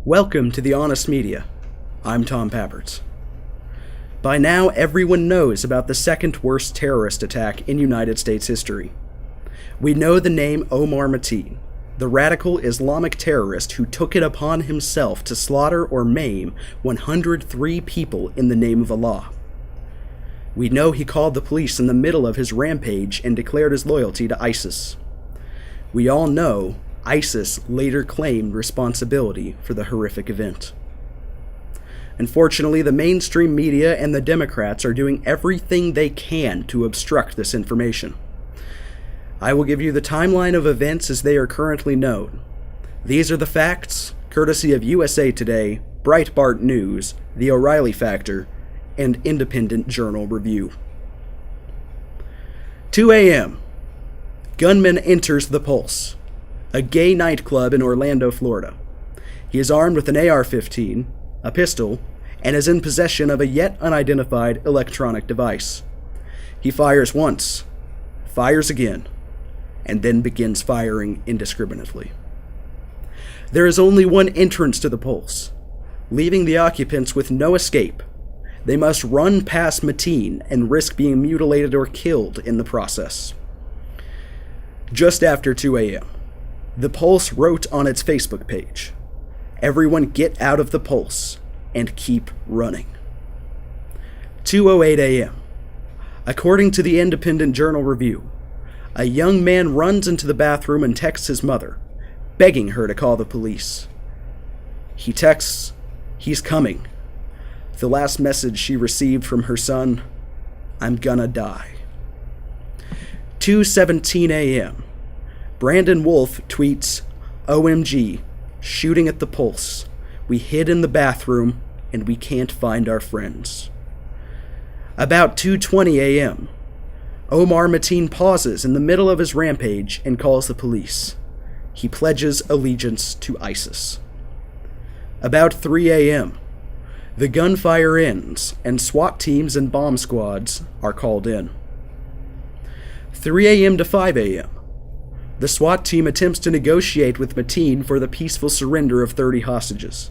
Welcome to the Honest Media. I'm Tom Papperts. By now, everyone knows about the second worst terrorist attack in United States history. We know the name Omar Mateen, the radical Islamic terrorist who took it upon himself to slaughter or maim 103 people in the name of Allah. We know he called the police in the middle of his rampage and declared his loyalty to ISIS. We all know ISIS later claimed responsibility for the horrific event. Unfortunately, the mainstream media and the Democrats are doing everything they can to obstruct this information. I will give you the timeline of events as they are currently known. These are the facts, courtesy of USA Today, Breitbart News, The O'Reilly Factor, and Independent Journal Review. 2 a.m. Gunman enters the Pulse, a gay nightclub in Orlando, Florida. He is armed with an AR-15, a pistol, and is in possession of a yet unidentified electronic device. He fires once, fires again, and then begins firing indiscriminately. There is only one entrance to the Pulse, leaving the occupants with no escape. They must run past Mateen and risk being mutilated or killed in the process. Just after 2 a.m., the Pulse wrote on its Facebook page, "Everyone get out of the Pulse and keep running." 2:08 a.m. According to the Independent Journal Review, a young man runs into the bathroom and texts his mother, begging her to call the police. He texts, "He's coming." The last message she received from her son, "I'm gonna die." 2:17 a.m. Brandon Wolf tweets, "OMG, shooting at the Pulse. We hid in the bathroom and we can't find our friends." About 2:20 a.m., Omar Mateen pauses in the middle of his rampage and calls the police. He pledges allegiance to ISIS. About 3 a.m., the gunfire ends and SWAT teams and bomb squads are called in. 3 a.m. to 5 a.m., the SWAT team attempts to negotiate with Mateen for the peaceful surrender of 30 hostages.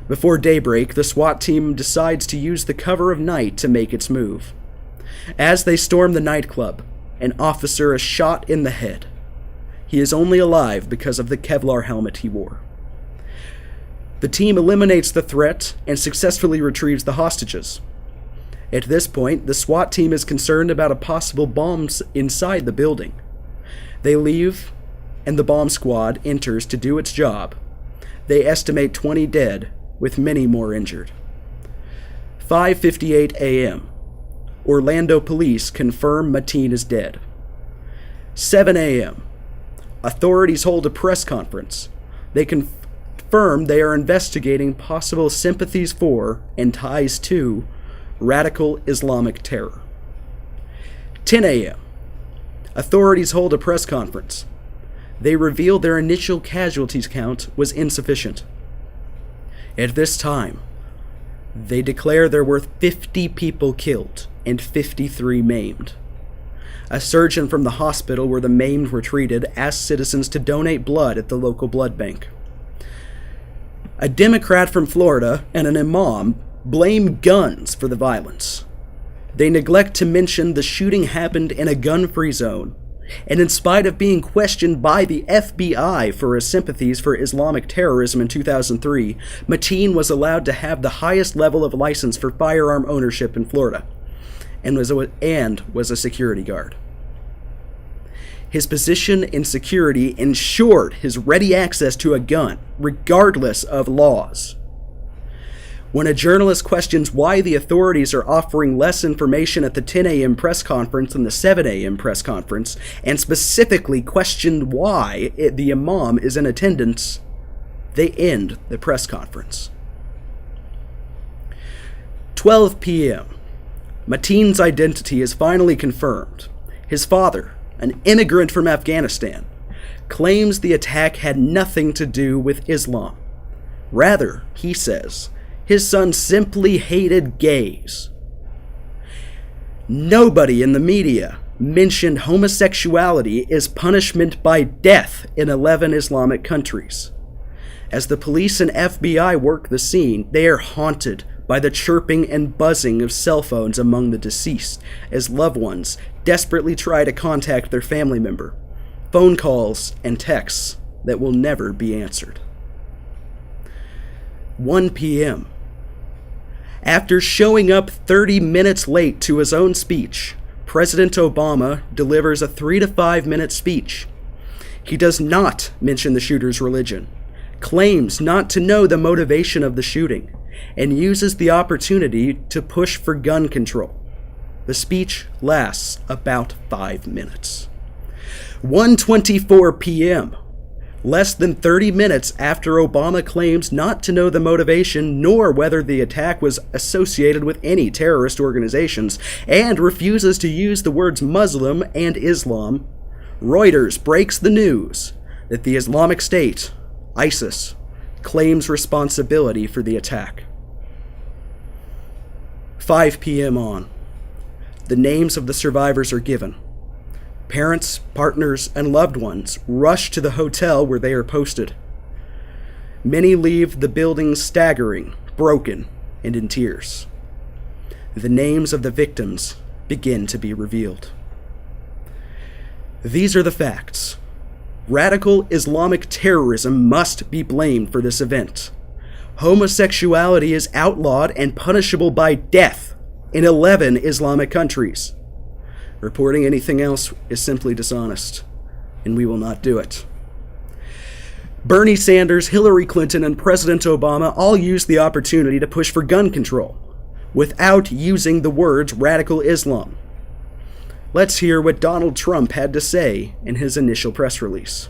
Before daybreak, the SWAT team decides to use the cover of night to make its move. As they storm the nightclub, an officer is shot in the head. He is only alive because of the Kevlar helmet he wore. The team eliminates the threat and successfully retrieves the hostages. At this point, the SWAT team is concerned about a possible bomb inside the building. They leave, and the bomb squad enters to do its job. They estimate 20 dead, with many more injured. 5:58 a.m. Orlando police confirm Mateen is dead. 7 a.m. Authorities hold a press conference. They confirm they are investigating possible sympathies for and ties to radical Islamic terror. 10 a.m. Authorities hold a press conference. They reveal their initial casualties count was insufficient. At this time, they declare there were 50 people killed and 53 maimed. A surgeon from the hospital where the maimed were treated asked citizens to donate blood at the local blood bank. A Democrat from Florida and an imam blame guns for the violence. They neglect to mention the shooting happened in a gun-free zone, and in spite of being questioned by the FBI for his sympathies for Islamic terrorism in 2003, Mateen was allowed to have the highest level of license for firearm ownership in Florida, and was a security guard. His position in security ensured his ready access to a gun, regardless of laws. When a journalist questions why the authorities are offering less information at the 10 a.m. press conference than the 7 a.m. press conference, and specifically questioned why the imam is in attendance, they end the press conference. 12 p.m. Mateen's identity is finally confirmed. His father, an immigrant from Afghanistan, claims the attack had nothing to do with Islam. Rather, he says, his son simply hated gays. Nobody in the media mentioned homosexuality is punishment by death in 11 Islamic countries. As the police and FBI work the scene, they are haunted by the chirping and buzzing of cell phones among the deceased as loved ones desperately try to contact their family member. Phone calls and texts that will never be answered. 1 p.m. After showing up 30 minutes late to his own speech, President Obama delivers a 3 to 5 minute speech. He does not mention the shooter's religion, claims not to know the motivation of the shooting, and uses the opportunity to push for gun control. The speech lasts about 5 minutes. 1:24 p.m. Less than 30 minutes after Obama claims not to know the motivation nor whether the attack was associated with any terrorist organizations and refuses to use the words Muslim and Islam, Reuters breaks the news that the Islamic State, ISIS, claims responsibility for the attack. 5 p.m. on. The names of the survivors are given. Parents, partners, and loved ones rush to the hotel where they are posted. Many leave the building staggering, broken, and in tears. The names of the victims begin to be revealed. These are the facts. Radical Islamic terrorism must be blamed for this event. Homosexuality is outlawed and punishable by death in 11 Islamic countries. Reporting anything else is simply dishonest, and we will not do it. Bernie Sanders, Hillary Clinton, and President Obama all used the opportunity to push for gun control without using the words radical Islam. Let's hear what Donald Trump had to say in his initial press release.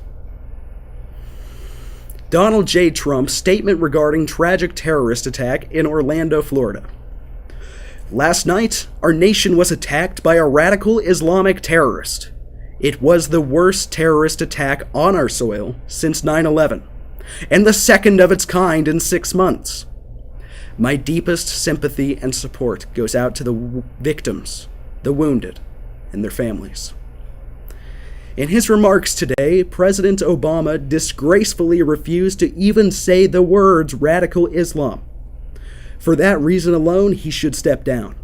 Donald J. Trump's statement regarding tragic terrorist attack in Orlando, Florida. Last night, our nation was attacked by a radical Islamic terrorist. It was the worst terrorist attack on our soil since 9/11, and the second of its kind in 6 months. My deepest sympathy and support goes out to the victims, the wounded, and their families. In his remarks today, President Obama disgracefully refused to even say the words radical Islam. For that reason alone, he should step down.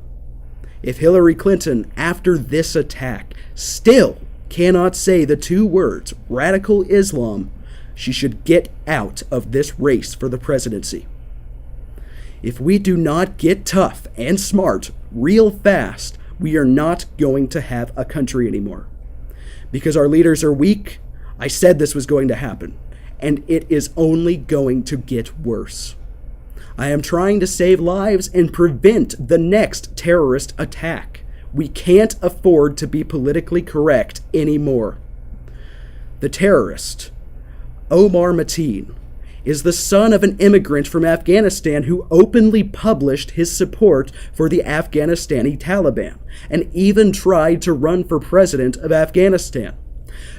If Hillary Clinton, after this attack, still cannot say the 2 words radical Islam, she should get out of this race for the presidency. If we do not get tough and smart real fast, we are not going to have a country anymore. Because our leaders are weak, I said this was going to happen, and it is only going to get worse. I am trying to save lives and prevent the next terrorist attack. We can't afford to be politically correct anymore. The terrorist, Omar Mateen, is the son of an immigrant from Afghanistan who openly published his support for the Afghanistani Taliban and even tried to run for president of Afghanistan.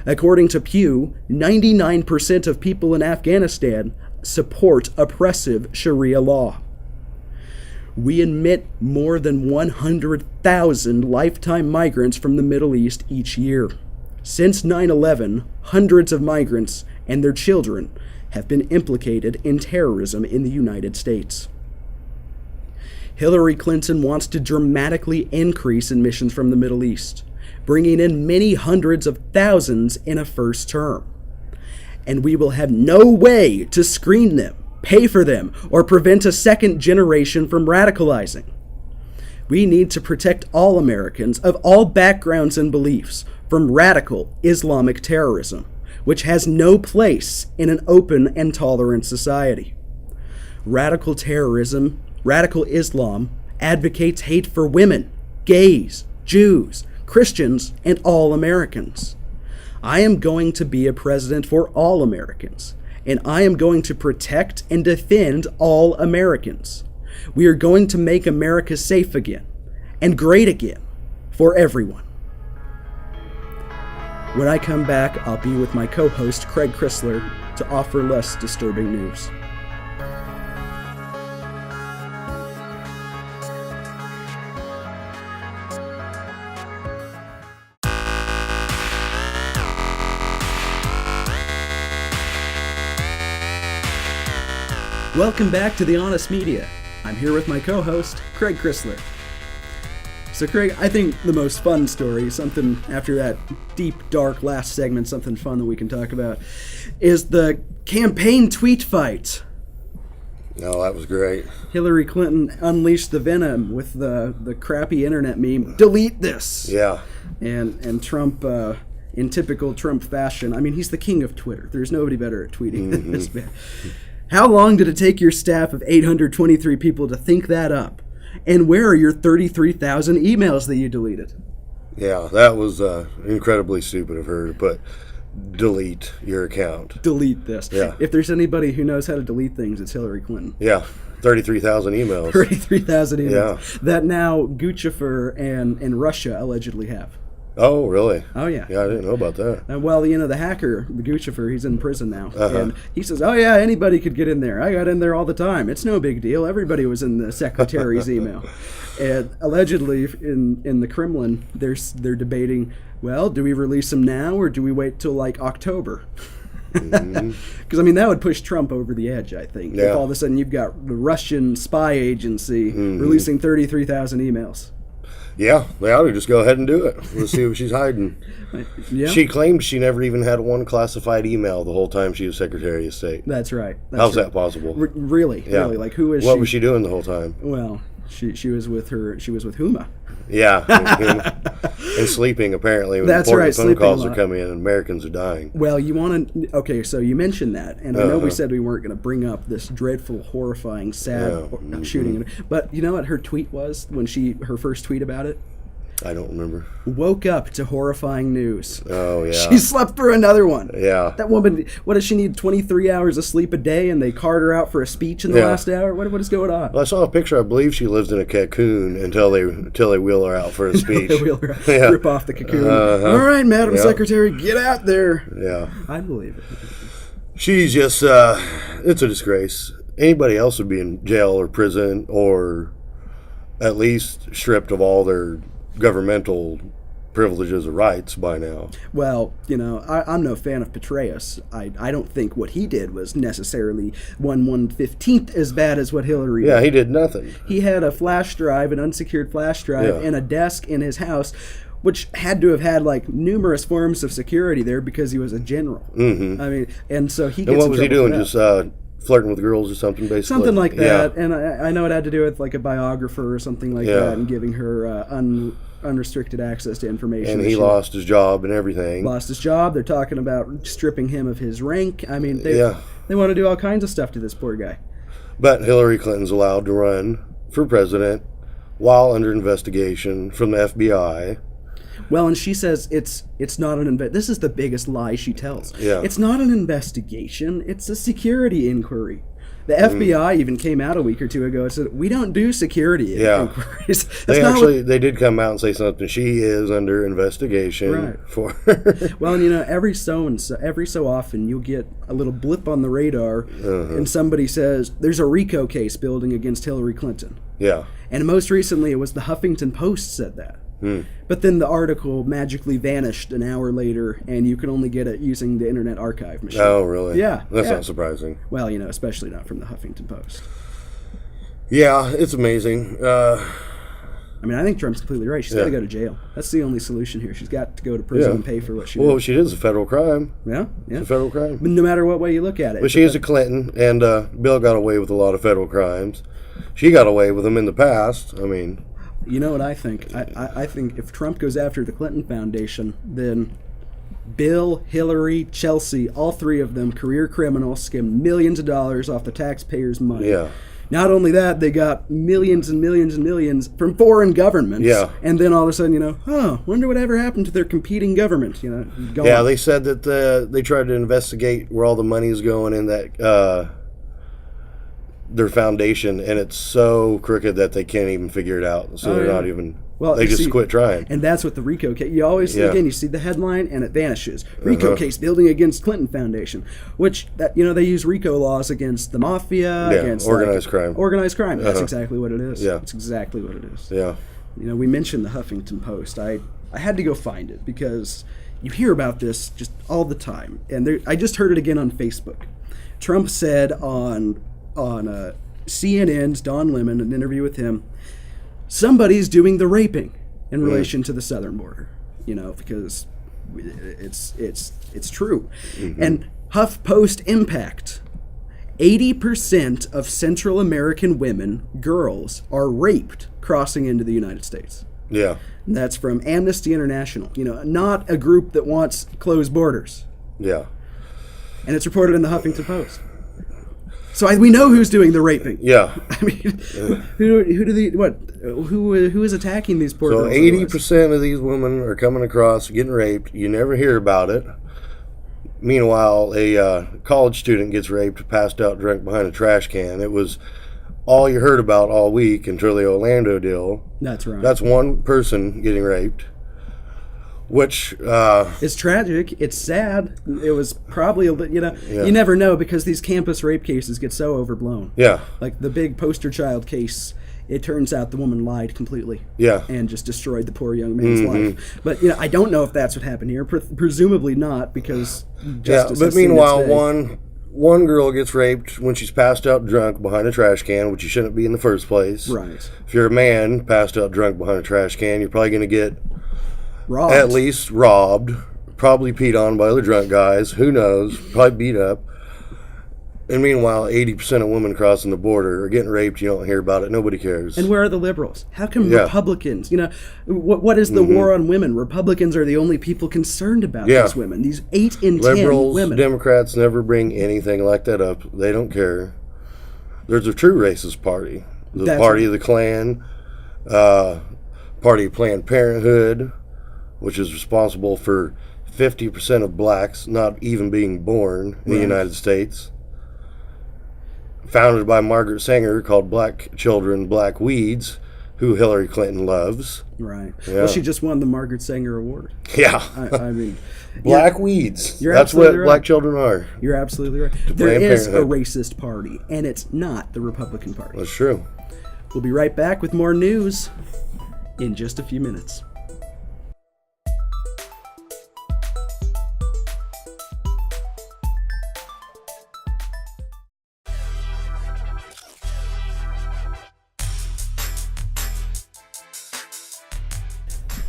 According to Pew, 99% of people in Afghanistan support oppressive Sharia law. We admit more than 100,000 lifetime migrants from the Middle East each year. Since 9/11, hundreds of migrants and their children have been implicated in terrorism in the United States. Hillary Clinton wants to dramatically increase admissions from the Middle East, bringing in many hundreds of thousands in a first term. And we will have no way to screen them, pay for them, or prevent a second generation from radicalizing. We need to protect all Americans of all backgrounds and beliefs from radical Islamic terrorism, which has no place in an open and tolerant society. Radical terrorism, radical Islam, advocates hate for women, gays, Jews, Christians, and all Americans. I am going to be a president for all Americans, and I am going to protect and defend all Americans. We are going to make America safe again and great again for everyone. When I come back, I'll be with my co-host Craig Chrysler to offer less disturbing news. Welcome back to The Honest Media. I'm here with my co-host, Craig Chrysler. So Craig, I think the most fun story, something after that deep, dark last segment, something fun that we can talk about, is the campaign tweet fight. No, that was great. Hillary Clinton unleashed the venom with the crappy internet meme, "Delete this!" Yeah. And Trump, in typical Trump fashion, I mean, he's the king of Twitter. There's nobody better at tweeting than this man. How long did it take your staff of 823 people to think that up? And where are your 33,000 emails that you deleted? Yeah, that was incredibly stupid of her to put delete your account. Delete this. Yeah. If there's anybody who knows how to delete things, it's Hillary Clinton. Yeah, 33,000 emails. 33,000 emails. Yeah. That now Guccifer and Russia allegedly have. Oh, really? Oh, yeah. Yeah, I didn't know about that. And well, you know, the hacker, the Guccifer, he's in prison now. And he says, oh, yeah, anybody could get in there. I got in there all the time. It's no big deal. Everybody was in the secretary's email. And allegedly, in the Kremlin, they're debating, well, do we release them now or do we wait till, like, October? Because, I mean, that would push Trump over the edge, I think. Yeah. If all of a sudden you've got the Russian spy agency releasing 33,000 emails. Yeah, they ought to just go ahead and do it. Let's see what she's hiding. Yeah. She claimed she never even had one classified email the whole time she was Secretary of State. That's right. How's that possible? Really? Yeah. Really? Like, who is What she? was she doing the whole time? Well, she was with Huma. Yeah, and sleeping apparently. When That's important right, phone sleeping calls a are lot. coming in and Americans are dying. Well, you want to... Okay, so you mentioned that, and I know we said we weren't going to bring up this dreadful, horrifying, sad shooting. But you know what her tweet was when her first tweet about it? I don't remember. Woke up to horrifying news. Oh, yeah. She slept through another one. Yeah. That woman, what does she need, 23 hours of sleep a day, and they cart her out for a speech in the last hour? What is going on? Well, I saw a picture. I believe she lives in a cocoon until they wheel her out for a speech. They wheel her out, rip off the cocoon. All right, Madam Secretary, get out there. Yeah. I believe it. She's just, it's a disgrace. Anybody else would be in jail or prison or at least stripped of all their governmental privileges or rights by now. Well, you know, I'm no fan of Petraeus. I don't think what he did was necessarily 1/115th as bad as what Hillary did. Yeah, he did nothing. He had a flash drive, an unsecured flash drive, and a desk in his house, which had to have had like numerous forms of security there because he was a general. Mm-hmm. I mean, and so he gets And what in was he trouble doing? for that. Just flirting with girls or something, basically? Something like that. Yeah. And I know it had to do with like a biographer or something like that, and giving her unrestricted access to information. And he lost his job and everything. Lost his job. They're talking about stripping him of his rank. I mean, they want to do all kinds of stuff to this poor guy. But Hillary Clinton's allowed to run for president while under investigation from the FBI. Well, and she says it's not an this is the biggest lie she tells. Yeah. It's not an investigation. It's a security inquiry. The FBI even came out a week or two ago and said, we don't do security inquiries. They did come out and say something. She is under investigation for... Well, and you know, every so often you'll get a little blip on the radar and somebody says, there's a RICO case building against Hillary Clinton. Yeah. And most recently it was the Huffington Post said that. But then the article magically vanished an hour later, and you can only get it using the Internet Archive machine. Oh, really? Yeah. That's not surprising. Well, you know, especially not from the Huffington Post. Yeah, it's amazing. I mean, I think Trump's completely right. She's got to go to jail. That's the only solution here. She's got to go to prison and pay for what she did. Well, she did. It's a federal crime. Yeah. It's a federal crime. No matter what way you look at it. But she is a Clinton, and Bill got away with a lot of federal crimes. She got away with them in the past. I mean... You know what I think? I think if Trump goes after the Clinton Foundation, then Bill, Hillary, Chelsea, all three of them, career criminals, skimmed millions of dollars off the taxpayers' money. Yeah. Not only that, they got millions and millions and millions from foreign governments. Yeah. And then all of a sudden, you know, wonder whatever happened to their competing government, you know. Gone. Yeah, they said that they tried to investigate where all the money's going in that their foundation, and it's so crooked that they can't even figure it out. So they're not even... Well, they just quit trying. And that's what the RICO case... You always, again, you see the headline and it vanishes. RICO case building against Clinton Foundation. Which, you know, they use RICO laws against the mafia, against... organized crime. Organized crime. That's exactly what it is. Yeah. That's exactly what it is. Yeah. You know, we mentioned the Huffington Post. I had to go find it because you hear about this just all the time. And I just heard it again on Facebook. Trump said on CNN's Don Lemon, an interview with him, somebody's doing the raping in relation to the southern border, because it's true. And HuffPost Impact, 80% of Central American women, girls, are raped crossing into the United States. Yeah. And that's from Amnesty International, not a group that wants closed borders. Yeah. And it's reported in the Huffington Post. So we know who's doing the raping. Yeah. I mean, who is attacking these poor girls? So 80% of these women are coming across, getting raped. You never hear about it. Meanwhile, a college student gets raped, passed out drunk behind a trash can. It was all you heard about all week until the Orlando deal. That's right. That's one person getting raped, which it's tragic. It's sad. It was probably you never know, because these campus rape cases get so overblown. Yeah. Like the big poster child case, it turns out the woman lied completely. Yeah. And just destroyed the poor young man's life. But I don't know if that's what happened here. Presumably not, because justice. But meanwhile, one girl gets raped when she's passed out drunk behind a trash can, which you shouldn't be in the first place. Right. If you're a man passed out drunk behind a trash can, you're probably going to get robbed. At least robbed, probably peed on by other drunk guys. Who knows? Probably beat up. And meanwhile, 80% of women crossing the border are getting raped. You don't hear about it. Nobody cares. And where are the liberals? How come Republicans? What is the war on women? Republicans are the only people concerned about these women. These 8 in 10 liberals, women. Democrats never bring anything like that up. They don't care. There's a true racist party. The Party of the Klan, Party of Planned Parenthood, which is responsible for 50% of blacks not even being born in the United States. Founded by Margaret Sanger, called Black Children, Black Weeds, who Hillary Clinton loves. Right. Yeah. Well, she just won the Margaret Sanger Award. Yeah. I mean... Black Weeds. That's what black children are. You're absolutely right. There is a racist party, and it's not the Republican Party. That's true. We'll be right back with more news in just a few minutes.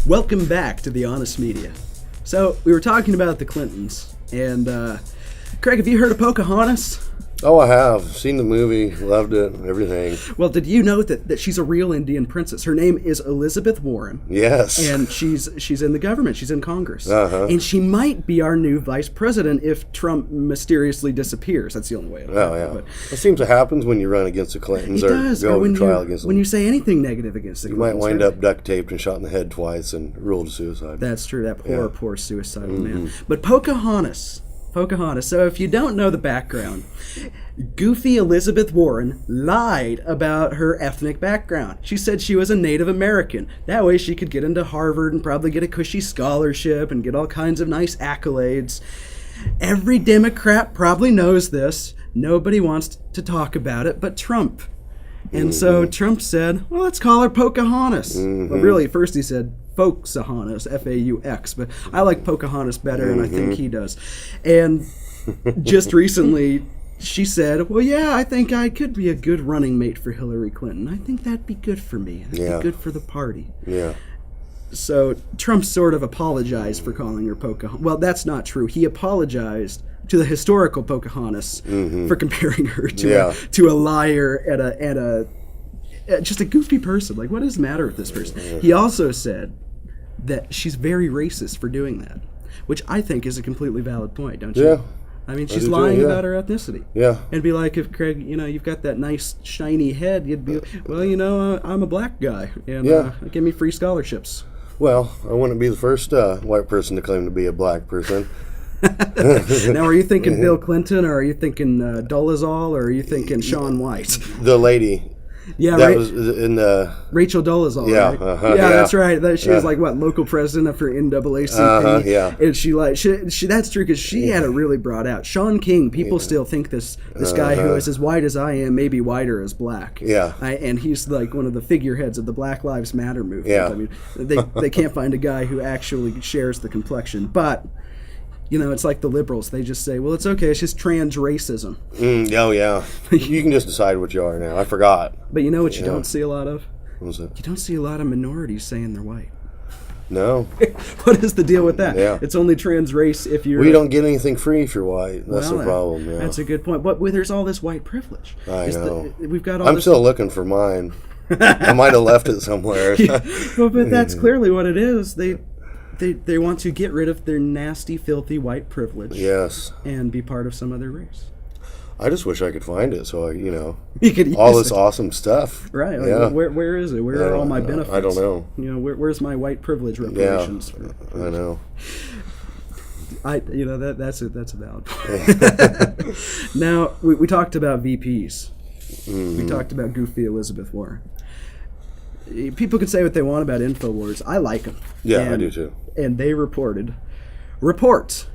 Welcome back to The Honest Media. So, we were talking about the Clintons, and Craig, have you heard of Pocahontas? Oh, I have. Seen the movie, loved it, everything. Well, did you know that she's a real Indian princess? Her name is Elizabeth Warren. Yes. And she's in the government. She's in Congress. Uh-huh. And she might be our new vice president if Trump mysteriously disappears. That's the only way it'll happen. But it seems to happen when you run against the Clintons go to trial against them. When you say anything negative against the Clintons. You might wind up duct taped and shot in the head twice and ruled to suicide. That's true. That poor suicidal man. But Pocahontas. So if you don't know the background, goofy Elizabeth Warren lied about her ethnic background. She said she was a Native American. That way she could get into Harvard and probably get a cushy scholarship and get all kinds of nice accolades. Every Democrat probably knows this. Nobody wants to talk about it but Trump. And so Trump said, well, let's call her Pocahontas. Well, really, first he said Folksahonas, F-A-U-X, but I like Pocahontas better, and I think he does. And just recently, she said, well, yeah, I think I could be a good running mate for Hillary Clinton. I think that'd be good for me. That'd be good for the party. Yeah. So Trump sort of apologized for calling her Pocahontas. Well, that's not true. He apologized to the historical Pocahontas for comparing her to a liar and just a goofy person. Like, what is the matter with this person? He also said that she's very racist for doing that, which I think is a completely valid point, don't you? Yeah. I mean, she's lying about her ethnicity. Yeah. It'd be like if, Craig, you've got that nice, shiny head, you'd be, well, I'm a black guy, and give me free scholarships. Well, I wouldn't be the first white person to claim to be a black person. Now, are you thinking Bill Clinton, or are you thinking Dolezal, or are you thinking Shaun White? The lady. Yeah, that was in the Rachel Dolezal. Yeah, right? That's right. She was like local president for NAACP. And she that's true, because she had it really brought out. Shaun King, people still think this guy who is as white as I am, maybe whiter, is black. Yeah, and he's like one of the figureheads of the Black Lives Matter movement. Yeah, I mean, they can't find a guy who actually shares the complexion, but It's like the liberals. They just say, well, it's okay. It's just trans racism. Oh, yeah. You can just decide what you are now. I forgot. But you know what you don't see a lot of? What was it? You don't see a lot of minorities saying they're white. No. What is the deal with that? Yeah. It's only trans race if you're... We don't get anything free if you're white. That's the problem, yeah. That's a good point. But there's all this white privilege. I know. We've got all I'm this... still looking for mine. I might have left it somewhere. Well, but that's clearly what it is. They want to get rid of their nasty, filthy white privilege. Yes. And be part of some other race. I just wish I could find it so you could all this awesome stuff. Right. Like, yeah. Where is it? Where are all my benefits? I don't know. Where's my white privilege reparations? Yeah, I know. That's a valid point. Now, we talked about VPs. We talked about goofy Elizabeth Warren. People can say what they want about InfoWars. I like them. Yeah, I do too. And they report,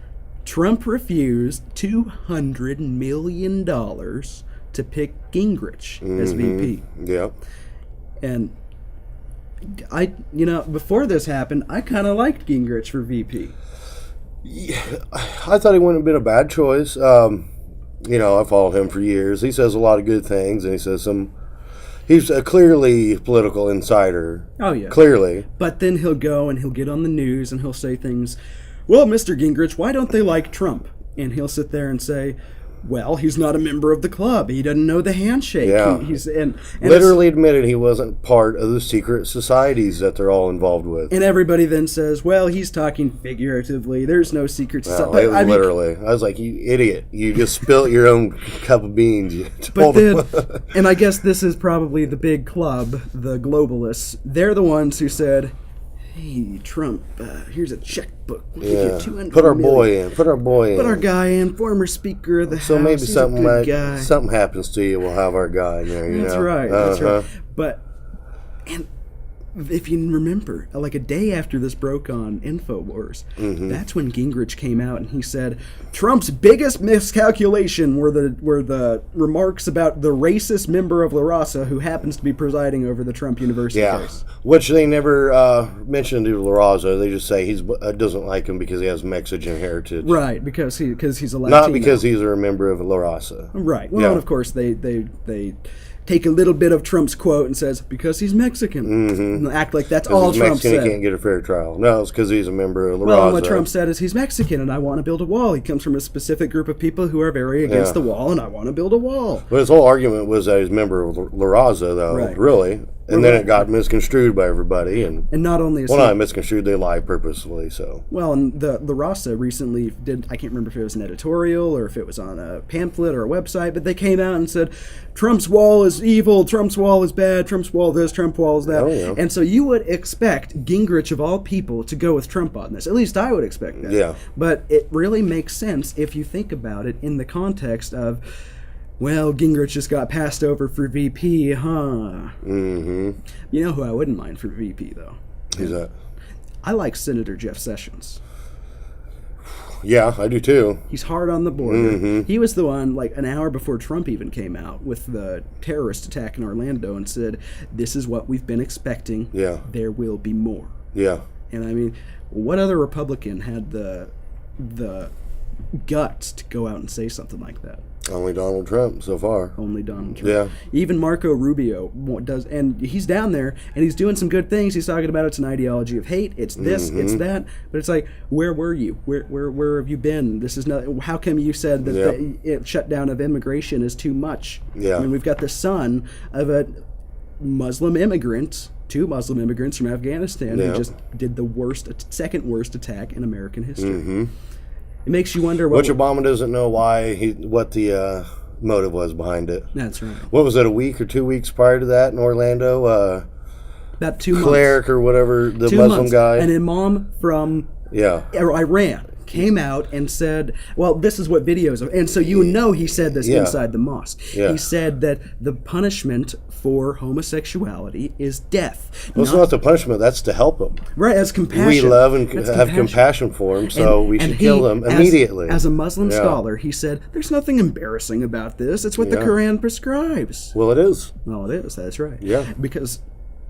Trump refused $200 million to pick Gingrich as VP. Yeah. And before this happened, I kind of liked Gingrich for VP. Yeah, I thought he wouldn't have been a bad choice. I followed him for years. He says a lot of good things, and he says he's a clearly political insider. Oh, yeah. Clearly. But then he'll go and he'll get on the news and he'll say things, well, Mr. Gingrich, why don't they like Trump? And he'll sit there and say, well, he's not a member of the club. He doesn't know the handshake. Yeah. He's literally admitted he wasn't part of the secret societies that they're all involved with. And everybody then says, well, he's talking figuratively. There's no secret It society. was literally. I was like, you idiot. You just spilt your own cup of beans. And I guess this is probably the big club, the globalists. They're the ones who said, hey, Trump, here's a checkbook. We'll give you $200 Put our million. boy in. Put our boy in. Put our guy in, former Speaker of the House. So maybe He's a good guy. something happens to you, we'll have our guy in there. That's right. That's right. But, and if you remember, like a day after this broke on InfoWars, that's when Gingrich came out and he said Trump's biggest miscalculation were the remarks about the racist member of La Raza who happens to be presiding over the Trump University case. Which they never mentioned to La Raza. They just say he doesn't like him because he has Mexican heritage. Right, because he's a Latino. Not because he's a member of La Raza. Right. Well, and of course they take a little bit of Trump's quote and says, because he's Mexican. And act like that's all Trump Mexican, said. He can't get a fair trial. No, it's because he's a member of La Raza. Well, what Trump said is he's Mexican and I want to build a wall. He comes from a specific group of people who are very against the wall and I want to build a wall. But his whole argument was that he's a member of La Raza, though, really. And then it got misconstrued by everybody. And not only is not misconstrued, they lie purposefully. So and the Raza recently did, I can't remember if it was an editorial or if it was on a pamphlet or a website, but they came out and said, Trump's wall is evil, Trump's wall is bad, Trump's wall this, Trump's wall is that. Oh, yeah. And so you would expect Gingrich, of all people, to go with Trump on this. At least I would expect that. Yeah. But it really makes sense if you think about it in the context of, well, Gingrich just got passed over for VP, huh? You know who I wouldn't mind for VP, though? Who's that? I like Senator Jeff Sessions. Yeah, I do too. He's hard on the border. He was the one, like an hour before Trump even came out with the terrorist attack in Orlando and said, this is what we've been expecting. Yeah. There will be more. Yeah. And I mean, what other Republican had the guts to go out and say something like that? Only Donald Trump so far. Only Donald Trump. Yeah. Even Marco Rubio does, and he's down there, and he's doing some good things. He's talking about it's an ideology of hate. It's this, it's that. But it's like, where were you? Where have you been? This is not. How come you said that the shutdown of immigration is too much? Yeah. I mean, we've got the son of a Muslim immigrant. Two Muslim immigrants from Afghanistan who just did the second worst attack in American history. It makes you wonder which Obama doesn't know what the motive was behind it. That's right. What was it, a week or 2 weeks prior to that in Orlando? About 2 months. Cleric or whatever, the 2 Muslim months. guy. An imam from Iran came out and said, well, this is what videos of, and so he said this inside the mosque. Yeah. He said that the punishment for homosexuality is death. Well, it's not the punishment, that's to help them. Right, as compassion. We love and have compassion for them, so we should kill them immediately. As a Muslim scholar, he said, there's nothing embarrassing about this. It's what the Quran prescribes. Well, it is. Well, it is, that's right. Yeah. Because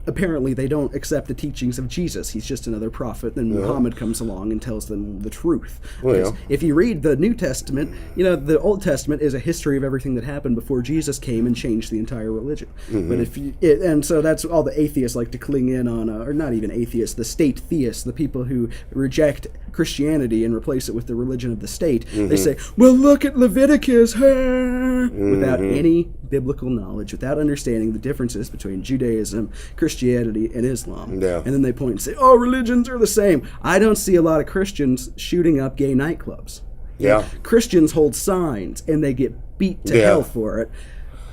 apparently they don't accept the teachings of Jesus. He's just another prophet. Then Muhammad comes along and tells them the truth. Well, if you read the New Testament, the Old Testament is a history of everything that happened before Jesus came and changed the entire religion. But and so that's all the atheists like to cling in on, or not even atheists, the state theists, the people who reject Christianity and replace it with the religion of the state. They say, well, look at Leviticus, without any biblical knowledge, without understanding the differences between Judaism, Christianity, and Islam. Yeah. And then they point and say, oh, religions are the same. I don't see a lot of Christians shooting up gay nightclubs. Yeah. Christians hold signs and they get beat to hell for it.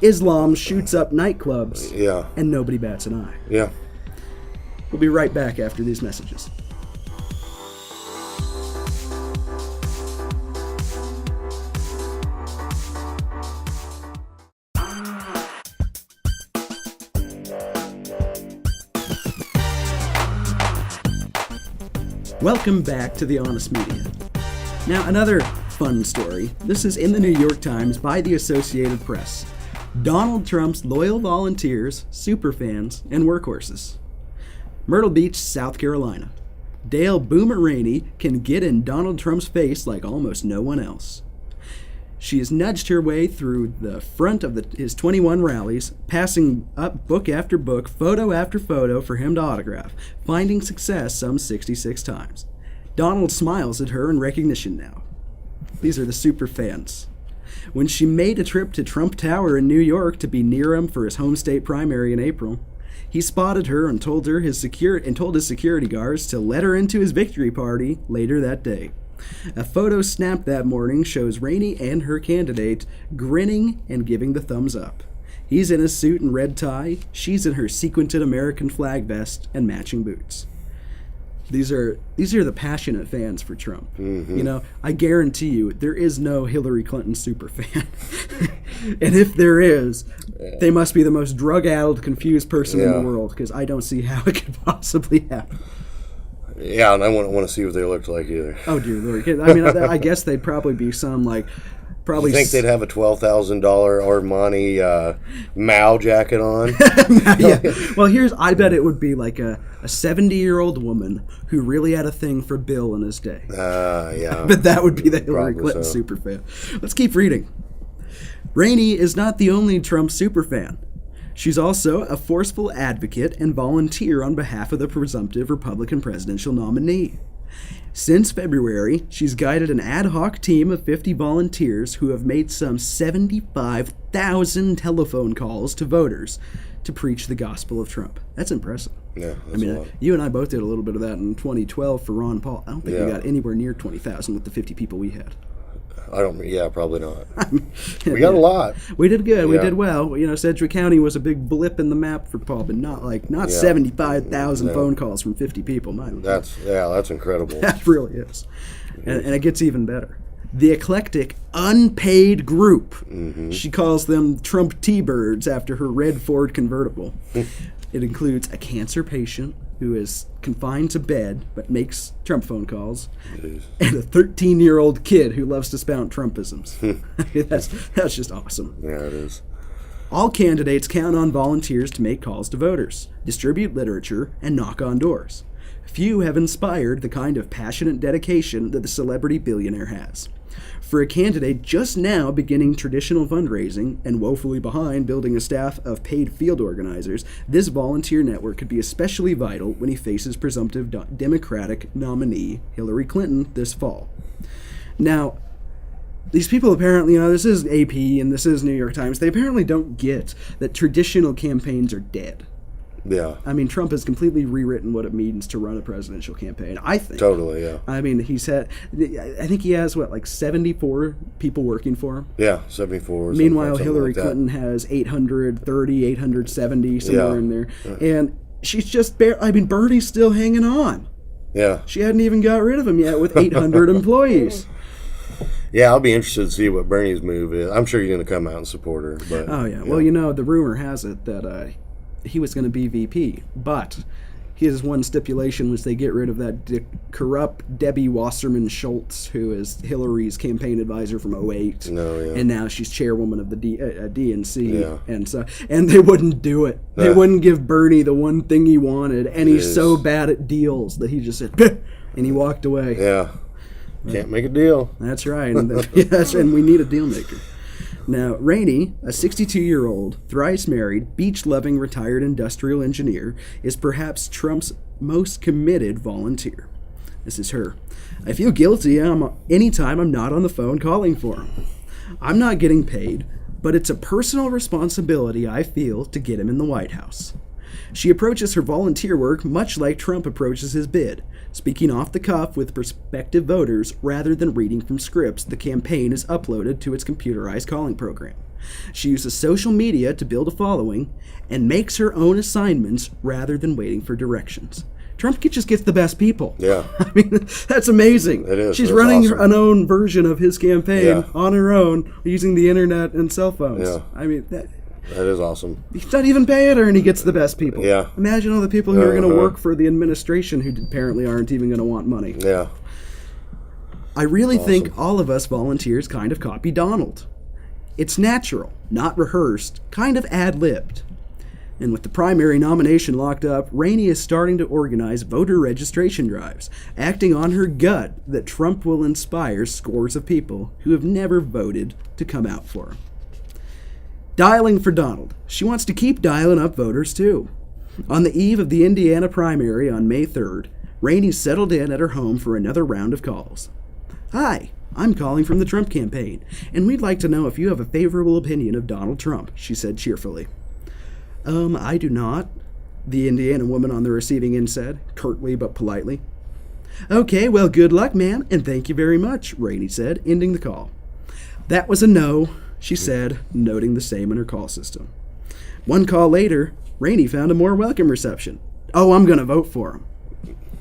Islam shoots up nightclubs and nobody bats an eye. Yeah. We'll be right back after these messages. Welcome back to The Honest Media. Now, another fun story. This is in the New York Times by the Associated Press. Donald Trump's loyal volunteers, superfans, and workhorses. Myrtle Beach, South Carolina. Dale Boomer Rainey can get in Donald Trump's face like almost no one else. She has nudged her way through the front of his 21 rallies, passing up book after book, photo after photo for him to autograph, finding success some 66 times. Donald smiles at her in recognition now. These are the super fans. When she made a trip to Trump Tower in New York to be near him for his home state primary in April, he spotted her and told his security guards to let her into his victory party later that day. A photo snapped that morning shows Rainey and her candidate grinning and giving the thumbs up. He's in a suit and red tie. She's in her sequined American flag vest and matching boots. These are the passionate fans for Trump. I guarantee you there is no Hillary Clinton super fan. And if there is, they must be the most drug-addled, confused person in the world, because I don't see how it could possibly happen. Yeah, and I wouldn't want to see what they looked like either. Oh, dear Lord. I mean, I guess they'd probably be some, probably... You think they'd have a $12,000 Armani Mao jacket on? Yeah. Well, I bet it would be like a 70-year-old woman who really had a thing for Bill in his day. Yeah. But that would be the Hillary Clinton superfan. Let's keep reading. Rainey is not the only Trump superfan. She's also a forceful advocate and volunteer on behalf of the presumptive Republican presidential nominee. Since February, she's guided an ad hoc team of 50 volunteers who have made some 75,000 telephone calls to voters to preach the gospel of Trump. That's impressive. Yeah, that's a lot. You and I both did a little bit of that in 2012 for Ron Paul. I don't think we got anywhere near 20,000 with the 50 people we had. Probably not. We got a lot. We did good. We did well. Sedgwick County was a big blip in the map for Paul, but not 75,000 phone calls from 50 people. That's incredible. That really is. And it gets even better. The eclectic, unpaid group. She calls them Trump T-Birds after her red Ford convertible. It includes a cancer patient who is confined to bed but makes Trump phone calls, and a 13-year-old kid who loves to spout Trumpisms. That's just awesome. Yeah, it is. All candidates count on volunteers to make calls to voters, distribute literature, and knock on doors. Few have inspired the kind of passionate dedication that the celebrity billionaire has. For a candidate just now beginning traditional fundraising and woefully behind building a staff of paid field organizers, this volunteer network could be especially vital when he faces presumptive Democratic nominee Hillary Clinton this fall. Now, these people apparently, this is AP and this is New York Times, they apparently don't get that traditional campaigns are dead. Yeah. I mean, Trump has completely rewritten what it means to run a presidential campaign, I think. Totally, yeah. I mean, I think he has, 74 people working for him? Yeah, 74. Meanwhile, Hillary Clinton has 830, 870, somewhere in there. And she's just Bernie's still hanging on. Yeah. She hadn't even got rid of him yet with 800 employees. Yeah, I'll be interested to see what Bernie's move is. I'm sure he's going to come out and support her. But, Well, the rumor has it that he was going to be VP, but his one stipulation was they get rid of that corrupt Debbie Wasserman Schultz, who is Hillary's campaign advisor from '08, and now she's chairwoman of the DNC, and they wouldn't do it. They wouldn't give Bernie the one thing he wanted, and he's so bad at deals that he just said, and he walked away. Yeah, can't make a deal. That's right, and we need a deal maker. Now, Rainey, a 62-year-old, thrice married, beach-loving retired industrial engineer, is perhaps Trump's most committed volunteer. This is her. I feel guilty anytime I'm not on the phone calling for him. I'm not getting paid, but it's a personal responsibility I feel to get him in the White House. She approaches her volunteer work much like Trump approaches his bid, speaking off the cuff with prospective voters rather than reading from scripts the campaign has uploaded to its computerized calling program. She uses social media to build a following and makes her own assignments rather than waiting for directions. Trump just gets the best people. Yeah. I mean, that's amazing. It is. She's running an own version of his campaign on her own using the internet and cell phones. Yeah. I mean, that is awesome. He's not even paying her, and he gets the best people. Yeah. Imagine all the people who are going to work for the administration who apparently aren't even going to want money. Yeah. I really think all of us volunteers kind of copy Donald. It's natural, not rehearsed, kind of ad-libbed. And with the primary nomination locked up, Rainey is starting to organize voter registration drives, acting on her gut that Trump will inspire scores of people who have never voted to come out for him. Dialing for Donald. She wants to keep dialing up voters, too. On the eve of the Indiana primary on May 3rd, Rainey settled in at her home for another round of calls. Hi, I'm calling from the Trump campaign, and we'd like to know if you have a favorable opinion of Donald Trump, she said cheerfully. I do not, the Indiana woman on the receiving end said, curtly but politely. Okay, well, good luck, ma'am, and thank you very much, Rainey said, ending the call. That was a no, she said, noting the same in her call system. One call later, Rainey found a more welcome reception. Oh, I'm going to vote for him.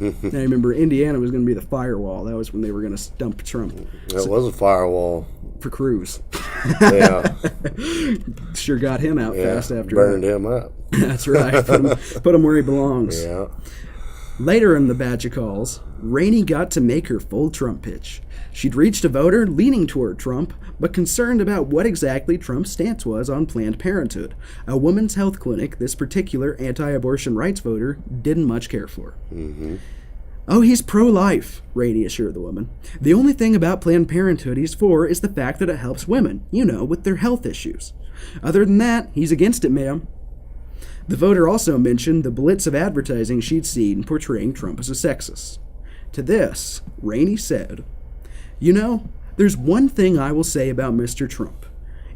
Now, remember, Indiana was going to be the firewall. That was when they were going to stump Trump. That was a firewall. For Cruz. Yeah. Sure got him out fast after burned that. him up. That's right. Put him where he belongs. Yeah. Later in the batch of calls, Rainey got to make her full Trump pitch. She'd reached a voter leaning toward Trump, but concerned about what exactly Trump's stance was on Planned Parenthood, a women's health clinic this particular anti-abortion rights voter didn't much care for. Mm-hmm. Oh, he's pro-life, Rainey assured the woman. The only thing about Planned Parenthood he's for is the fact that it helps women, with their health issues. Other than that, he's against it, ma'am. The voter also mentioned the blitz of advertising she'd seen portraying Trump as a sexist. To this, Rainey said, there's one thing I will say about Mr. Trump,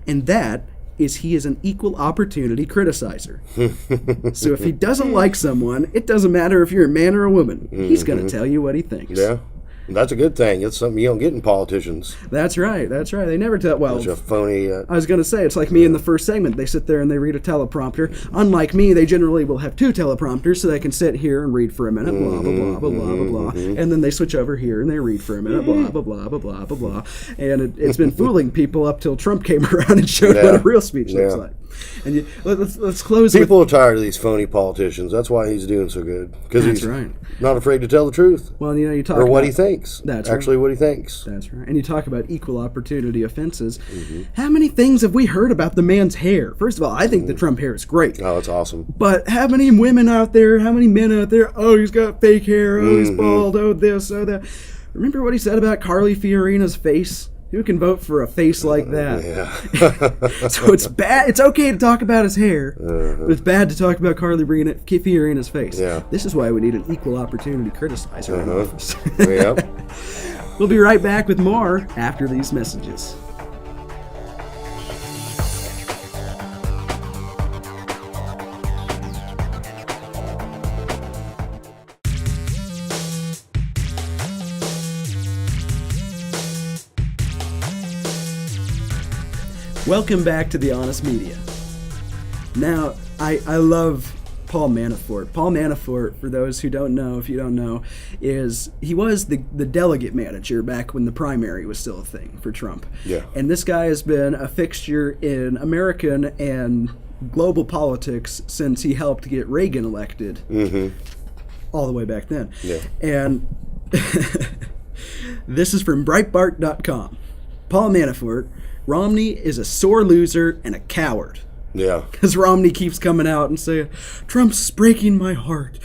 and that is he is an equal opportunity criticizer. So if he doesn't like someone, it doesn't matter if you're a man or a woman. He's going to tell you what he thinks. Yeah. That's a good thing. It's something you don't get in politicians. That's right. They never tell. Well, such a phony. I was going to say, it's like me in the first segment. They sit there and they read a teleprompter. Unlike me, they generally will have two teleprompters so they can sit here and read for a minute, blah, blah, blah, blah, blah, blah, blah. And then they switch over here and they read for a minute, blah, blah, blah, blah, blah, blah, blah. And it's been fooling people up till Trump came around and showed what a real speech looks like. And let's close People are tired of these phony politicians. That's why he's doing so good. Because he's not afraid to tell the truth. Well, you talk or what about, he thinks. That's actually what he thinks. That's right. And you talk about equal opportunity offenses. How many things have we heard about the man's hair? First of all, I think the Trump hair is great. Oh, it's awesome. But how many women out there, how many men out there, oh, he's got fake hair, oh, he's bald, oh, this, oh, that. Remember what he said about Carly Fiorina's face? Who can vote for a face like that? So it's bad. It's okay to talk about his hair, but it's bad to talk about Carly Fiorina's face. Yeah. This is why we need an equal opportunity criticizer in office. Yep. We'll be right back with more after these messages. Welcome back to The Honest Media. Now, I love Paul Manafort. Paul Manafort, for those who don't know, if you don't know, he was the delegate manager back when the primary was still a thing for Trump. Yeah. And this guy has been a fixture in American and global politics since he helped get Reagan elected. all the way back then. Yeah. And this is from Breitbart.com. Paul Manafort, Romney is a sore loser and a coward. Yeah. Because Romney keeps coming out and saying, Trump's breaking my heart.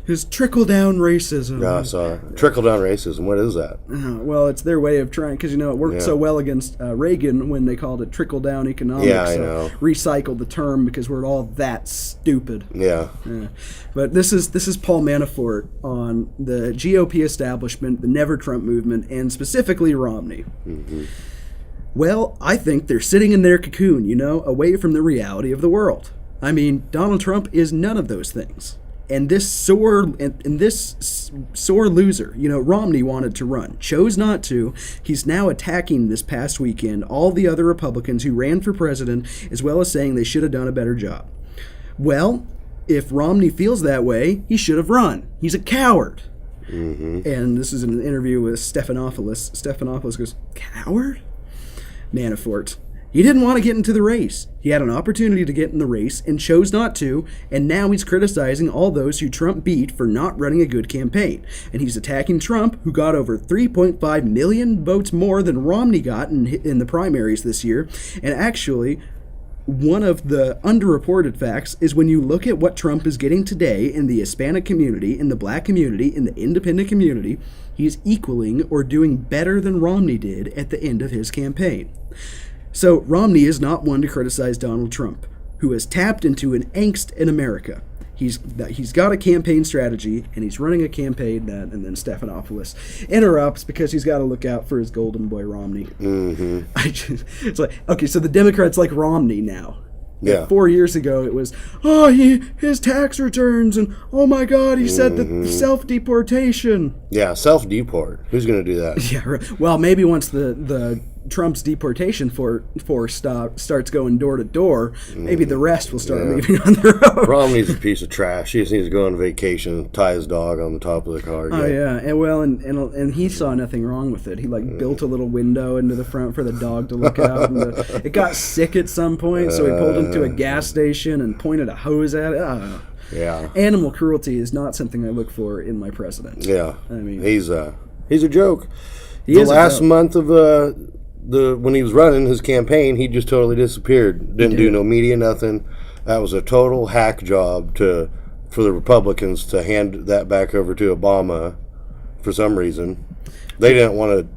His trickle-down racism. Yeah, I saw it. Trickle-down racism. What is that? Well, it's their way of trying, because, it worked so well against Reagan when they called it trickle-down economics. Yeah, I know. Recycled the term because we're all that stupid. Yeah. But this is Paul Manafort on the GOP establishment, the Never Trump movement, and specifically Romney. Mm-hmm. Well, I think they're sitting in their cocoon, away from the reality of the world. I mean, Donald Trump is none of those things. And this sore loser, Romney wanted to run, chose not to. He's now attacking this past weekend all the other Republicans who ran for president, as well as saying they should have done a better job. Well, if Romney feels that way, he should have run. He's a coward. Mm-hmm. And this is an interview with Stephanopoulos. Stephanopoulos goes, coward? Manafort. He didn't want to get into the race. He had an opportunity to get in the race and chose not to, and now he's criticizing all those who Trump beat for not running a good campaign. And he's attacking Trump, who got over 3.5 million votes more than Romney got in the primaries this year. And actually, one of the underreported facts is when you look at what Trump is getting today in the Hispanic community, in the black community, in the independent community, he's equaling or doing better than Romney did at the end of his campaign. So Romney is not one to criticize Donald Trump, who has tapped into an angst in America. He's got a campaign strategy, and he's running a campaign and then Stephanopoulos interrupts because he's got to look out for his golden boy Romney. Mm-hmm. It's like, okay, so the Democrats like Romney now. Yeah. 4 years ago, it was, his tax returns, and oh my God, he said that self-deportation. Yeah, self-deport. Who's going to do that? Yeah, right. Well, maybe once the Trump's deportation force starts going door to door, maybe the rest will start leaving on their own. Romney's a piece of trash. He just needs to go on vacation, tie his dog on the top of the car. Oh yeah, and he saw nothing wrong with it. He built a little window into the front for the dog to look out. And it got sick at some point, so he pulled into a gas station and pointed a hose at it. I don't know. Yeah. Animal cruelty is not something I look for in my president. Yeah. I mean, he's a joke. He is last month of when he was running his campaign, he just totally disappeared. Didn't do no media, nothing. That was a total hack job for the Republicans to hand that back over to Obama for some reason. They didn't want to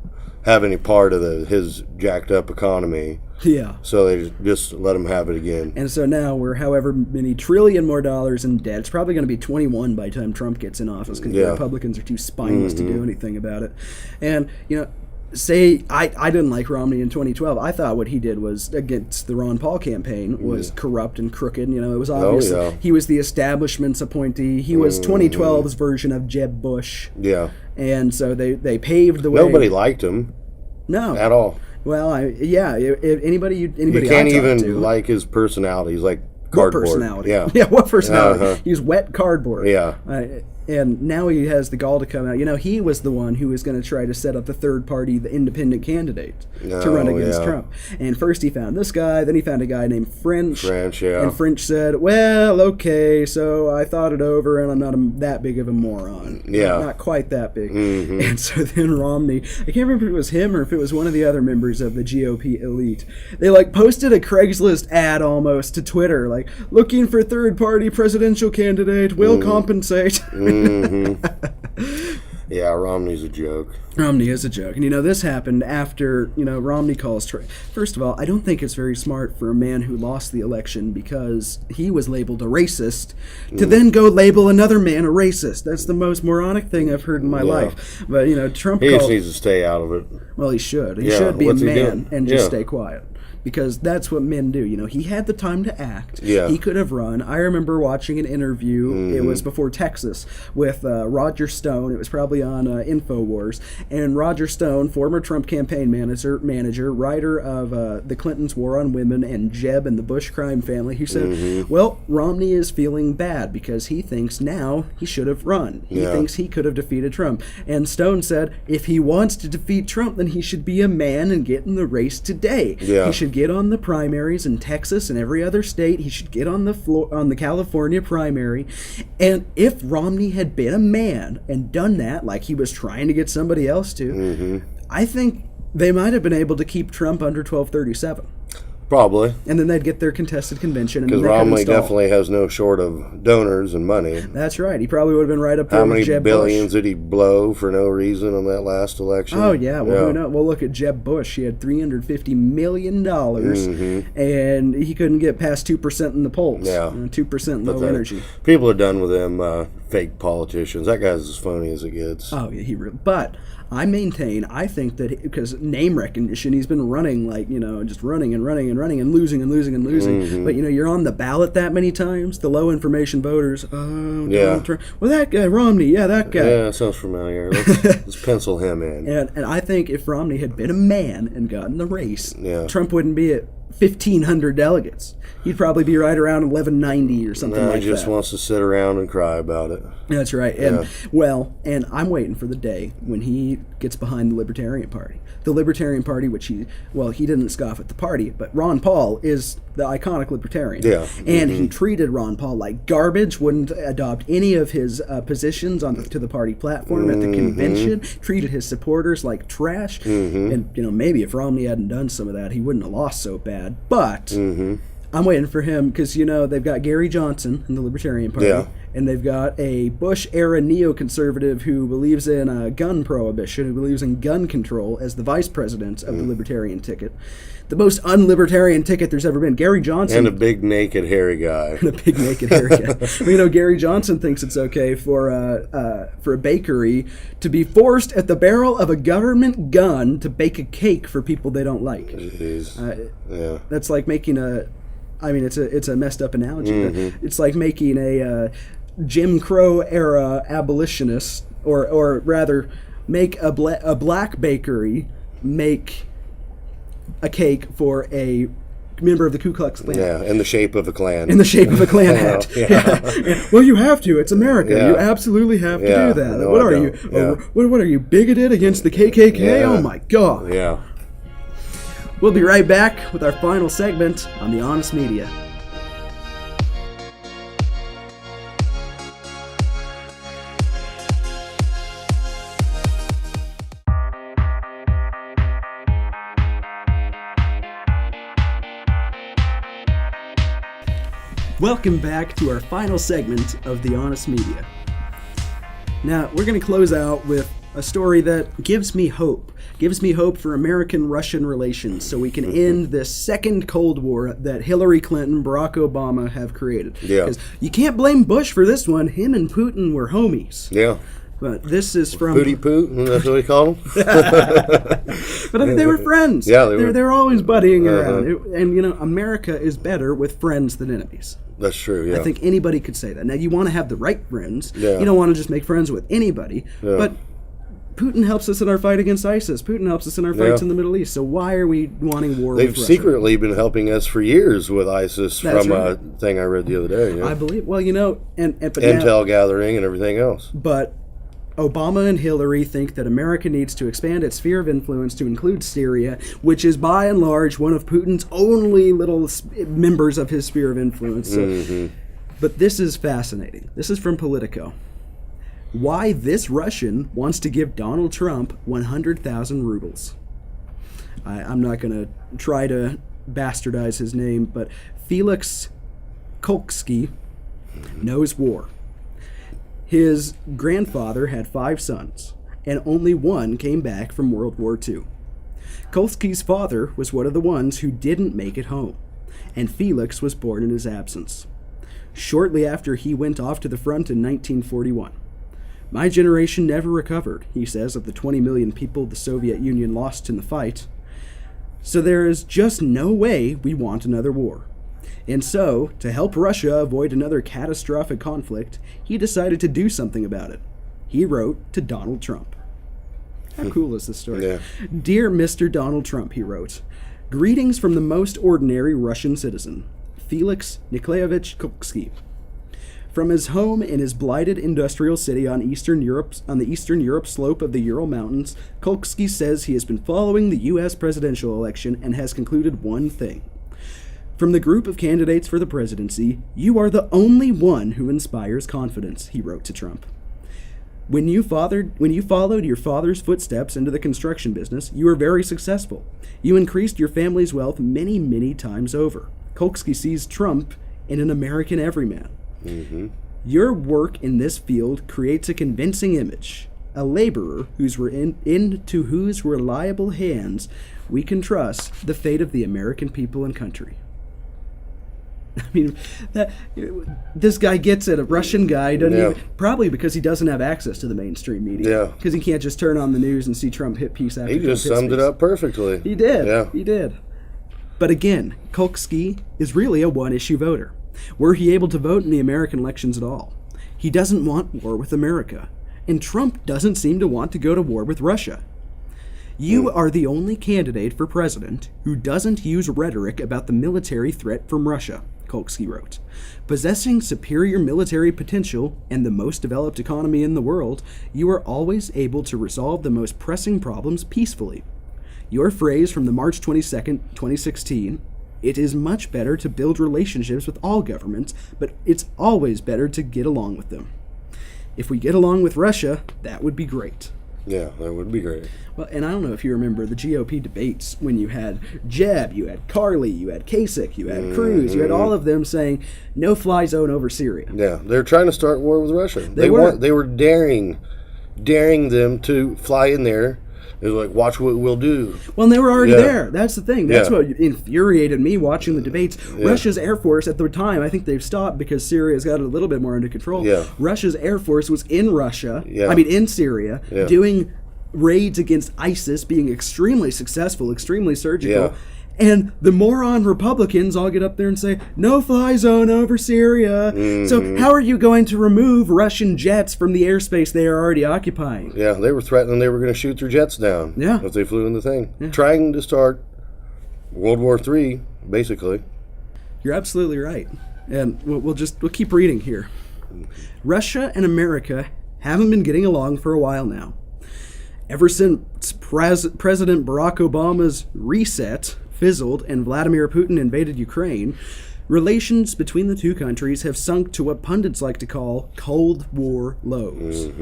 have any part of his jacked up economy. Yeah. So they just let him have it again. And so now we're however many trillion more dollars in debt. It's probably going to be 21 by the time Trump gets in office because the Republicans are too spineless to do anything about it. And, say I didn't like Romney in 2012. I thought what he did was against the Ron Paul campaign was corrupt and crooked. It was obvious he was the establishment's appointee. He was 2012's version of Jeb Bush. Yeah. And so they paved the way. Nobody liked him. No. At all. Well, if anybody you can't even like his personality. He's like cardboard. What personality? Yeah. Yeah, what personality? Uh-huh. He's wet cardboard. Yeah. And now he has the gall to come out. He was the one who was going to try to set up the third party, the independent candidate, to run against Trump. And first he found this guy, then he found a guy named French. Yeah. And French said, well, okay, so I thought it over, and I'm not that big of a moron. Yeah. Not quite that big. Mm-hmm. And so then Romney, I can't remember if it was him or if it was one of the other members of the GOP elite, they posted a Craigslist ad almost to Twitter, looking for third party presidential candidate, will compensate. Mm-hmm. Yeah, Romney's a joke. Romney is a joke. And, this happened after, Romney calls First of all, I don't think it's very smart for a man who lost the election because he was labeled a racist to then go label another man a racist. That's the most moronic thing I've heard in my life. But, Trump He just needs to stay out of it. Well, he should. He should be a man and just stay quiet. Because that's what men do. He had the time to act. Yeah. He could have run. I remember watching an interview, it was before Texas, with Roger Stone. It was probably on InfoWars. And Roger Stone, former Trump campaign manager, writer of The Clintons' War on Women and Jeb and the Bush crime family, he said, well, Romney is feeling bad because he thinks now he should have run. He thinks he could have defeated Trump. And Stone said, if he wants to defeat Trump, then he should be a man and get in the race today. Yeah. He should should get on the primaries in Texas and every other state. He should get on the California primary. And if Romney had been a man and done that, like he was trying to get somebody else to, I think they might have been able to keep Trump under 1237. Probably. And then they'd get their contested convention. Because Romney definitely has no short of donors and money. That's right. He probably would have been right up there How with many Jeb billions Bush. did he blow for no reason on that last election? Oh, yeah. Well, who knows? Well, look at Jeb Bush. He had $350 million, and he couldn't get past 2% in the polls. Yeah. 2% low energy. People are done with them fake politicians. That guy's as phony as it gets. Oh, yeah, he really. But I think that because name recognition, he's been running just running and losing and losing and losing. But you're on the ballot that many times, the low information voters. Oh, Donald Trump. Well, that guy Romney, that guy. Yeah, sounds familiar. Let's pencil him in. And I think if Romney had been a man and gotten the race, Trump wouldn't be at 1,500 delegates. He'd probably be right around 1,190 or something like that. He just wants to sit around and cry about it. That's right. And and I'm waiting for the day when he gets behind the Libertarian Party. The Libertarian Party, which he didn't scoff at the party, but Ron Paul is the iconic Libertarian. Yeah. And he treated Ron Paul like garbage, wouldn't adopt any of his positions to the party platform at the convention, treated his supporters like trash. And, maybe if Romney hadn't done some of that, he wouldn't have lost so bad. But I'm waiting for him because, they've got Gary Johnson in the Libertarian Party, and they've got a Bush-era neoconservative who believes in gun prohibition, who believes in gun control as the vice president of the Libertarian ticket. The most un-libertarian ticket there's ever been. Gary Johnson. And a big, naked, hairy guy. Gary Johnson thinks it's okay for a bakery to be forced at the barrel of a government gun to bake a cake for people they don't like. Jeez. That's like making it's a messed up analogy. But it's like making a Jim Crow era abolitionist, or rather, make a black bakery make a cake for a member of the Ku Klux Klan. Yeah, in the shape of a Klan. In the shape of a Klan hat. Well, you have to. It's America. You absolutely have to do that. No, what are you? What are you, bigoted against the KKK? Oh my God. Yeah. We'll be right back with our final segment on The Honest Media. Welcome back to our final segment of The Honest Media. Now, we're going to close out with a story that gives me hope. Gives me hope for American-Russian relations so we can end this second Cold War that Hillary Clinton, Barack Obama have created. Yeah. Because you can't blame Bush for this one. Him and Putin were homies. Yeah. But this is from... Pooty Poot, that's what we call them? But I mean, they were friends. Yeah, they were. They were always buddying around. And, America is better with friends than enemies. That's true, yeah. I think anybody could say that. Now, you want to have the right friends. Yeah. You don't want to just make friends with anybody. Yeah. But Putin helps us in our fight against ISIS. Putin helps us in our fights in the Middle East. So why are we wanting war with Russia? They've secretly been helping us for years with ISIS. That's from right. a thing I read the other day. I believe. Well, but Intel gathering and everything else. But Obama and Hillary think that America needs to expand its sphere of influence to include Syria, which is by and large one of Putin's only little members of his sphere of influence. So, but this is fascinating. This is from Politico. Why this Russian wants to give Donald Trump 100,000 rubles. I'm not going to try to bastardize his name, but Felix Kolsky knows war. His grandfather had 5 sons, and only one came back from World War II. Kolsky's father was one of the ones who didn't make it home, and Felix was born in his absence. Shortly after he went off to the front in 1941. My generation never recovered, he says, of the 20 million people the Soviet Union lost in the fight. So there is just no way we want another war. And so, to help Russia avoid another catastrophic conflict, he decided to do something about it. He wrote to Donald Trump. How cool is this story? Yeah. Dear Mr. Donald Trump, he wrote, greetings from the most ordinary Russian citizen, Felix Nikolaevich Kolsky. From his home in his blighted industrial city on the Eastern Europe slope of the Ural Mountains, Kolsky says he has been following the U.S. presidential election and has concluded one thing. From the group of candidates for the presidency, you are the only one who inspires confidence, he wrote to Trump. When you followed your father's footsteps into the construction business, you were very successful. You increased your family's wealth many, many times over. Kolsky sees Trump in an American everyman. Mm-hmm. Your work in this field creates a convincing image. A laborer into whose reliable hands we can trust the fate of the American people and country. I mean, this guy gets it. A Russian guy doesn't even, probably because he doesn't have access to the mainstream media. Yeah. Because he can't just turn on the news and see Trump hit piece after He just summed it up perfectly. He did. Yeah. He did. But again, Kolsky is really a one-issue voter. Were he able to vote in the American elections at all? He doesn't want war with America. And Trump doesn't seem to want to go to war with Russia. You are the only candidate for president who doesn't use rhetoric about the military threat from Russia, Kolsky wrote. Possessing superior military potential and the most developed economy in the world, you are always able to resolve the most pressing problems peacefully. Your phrase from the March 22nd, 2016, it is much better to build relationships with all governments, but it's always better to get along with them. If we get along with Russia, that would be great. Yeah, that would be great. Well, and I don't know if you remember the GOP debates when you had Jeb, you had Carly, you had Kasich, you had Cruz, you had all of them saying no-fly zone over Syria. Yeah, they're trying to start war with Russia. They were daring them to fly in there. It was like, watch what we'll do. Well, and they were already there. That's the thing. That's Yeah. what infuriated me watching the debates. Russia's Air Force, at the time, I think they've stopped because Syria's got it a little bit more under control. Yeah. Russia's Air Force was in Russia, Yeah. in Syria, Yeah. doing raids against ISIS, being extremely successful, extremely surgical. Yeah. And the moron Republicans all get up there and say, no-fly zone over Syria. So how are you going to remove Russian jets from the airspace they are already occupying? Yeah, they were threatening they were going to shoot their jets down if they flew in the thing. Yeah. Trying to start World War III, basically. You're absolutely right. And we'll keep reading here. Russia and America haven't been getting along for a while now. Ever since President Barack Obama's reset fizzled and Vladimir Putin invaded Ukraine, relations between the two countries have sunk to what pundits like to call Cold War lows.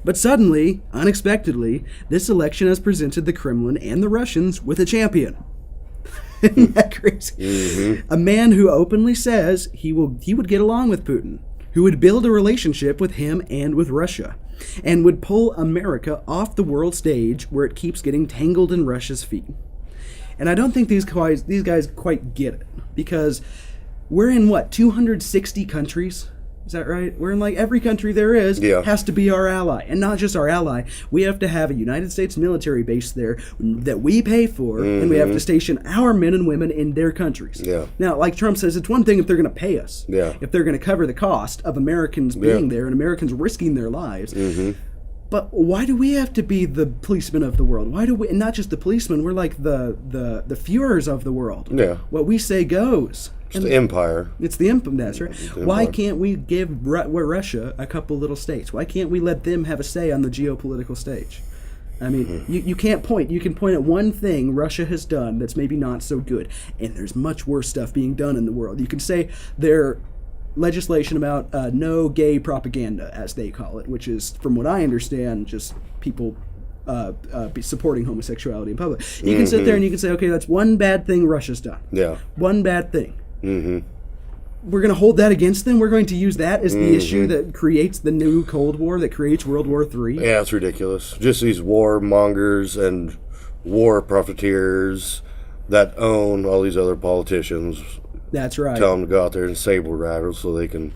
But suddenly, unexpectedly, this election has presented the Kremlin and the Russians with a champion. Isn't that crazy? A man who openly says he would get along with Putin, who would build a relationship with him and with Russia, and would pull America off the world stage where it keeps getting tangled in Russia's feet. And I don't think these guys quite get it, because we're in, 260 countries? Is that right? We're in every country there is has to be our ally. And not just our ally, we have to have a United States military base there that we pay for, and we have to station our men and women in their countries. Yeah. Now, like Trump says, it's one thing if they're going to pay us, Yeah. if they're going to cover the cost of Americans being there and Americans risking their lives. But why do we have to be the policemen of the world? Why do we, and not just the policemen, we're like the Führers of the world. Yeah. What we say goes. It's the empire. It's the empire, that's right. Why can't we give Russia a couple little states? Why can't we let them have a say on the geopolitical stage? I mean, you can't point. You can point at one thing Russia has done that's maybe not so good. And there's much worse stuff being done in the world. You can say their legislation about no gay propaganda, as they call it, which is, from what I understand, just people supporting homosexuality in public. You can sit there and you can say, okay, that's one bad thing Russia's done. Yeah. One bad thing. We're going to hold that against them? We're going to use that as the issue that creates the new Cold War, that creates World War III? Yeah, it's ridiculous. Just these warmongers and war profiteers that own all these other politicians. That's right. Tell them to go out there and saber rattle so they can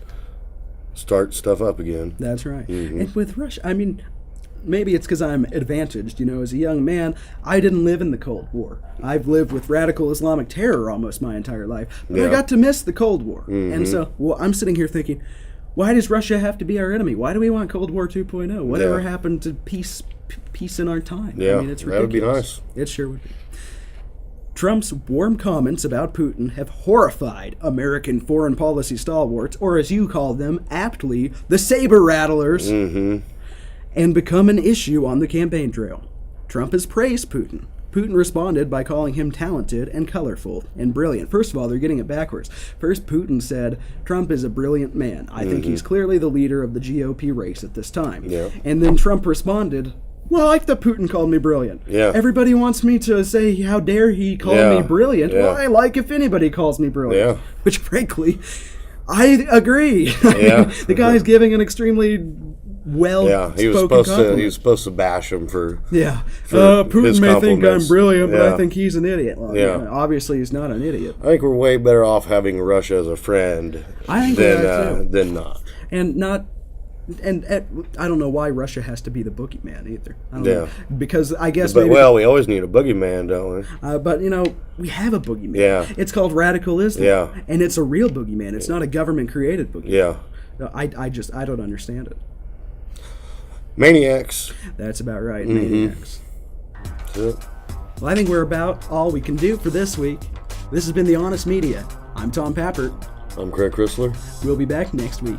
start stuff up again. That's right. And with Russia, I mean, maybe it's because I'm advantaged. As a young man, I didn't live in the Cold War. I've lived with radical Islamic terror almost my entire life. But I got to miss the Cold War. And so, I'm sitting here thinking, why does Russia have to be our enemy? Why do we want Cold War 2.0? Whatever happened to peace in our time? Yeah, I mean, it's ridiculous. that would be nice. It sure would be. Trump's warm comments about Putin have horrified American foreign policy stalwarts, or as you call them aptly, the saber rattlers, and become an issue on the campaign trail. Trump has praised Putin. Putin responded by calling him talented and colorful and brilliant. First of all, they're getting it backwards. First, Putin said, Trump is a brilliant man. I think he's clearly the leader of the GOP race at this time. Yeah. And then Trump responded, well, I like that Putin called me brilliant. Yeah. Everybody wants me to say, how dare he call me brilliant. Yeah. Well, I like if anybody calls me brilliant. Yeah. Which, frankly, I agree. Yeah. The guy's giving an extremely he was supposed to bash him for Putin may think I'm brilliant, but I think he's an idiot. Well, obviously he's not an idiot. I think we're way better off having Russia as a friend than not. And I don't know why Russia has to be the boogeyman either. I don't know. Because I guess we always need a boogeyman, don't we? But we have a boogeyman. Yeah. It's called radical Islam. Yeah. And it's a real boogeyman. It's not a government created boogeyman. Yeah. I don't understand it. Maniacs. That's about right. Maniacs. That's it. Well, I think we're about all we can do for this week. This has been The Honest Media. I'm Tom Pappert. I'm Craig Chrysler. We'll be back next week.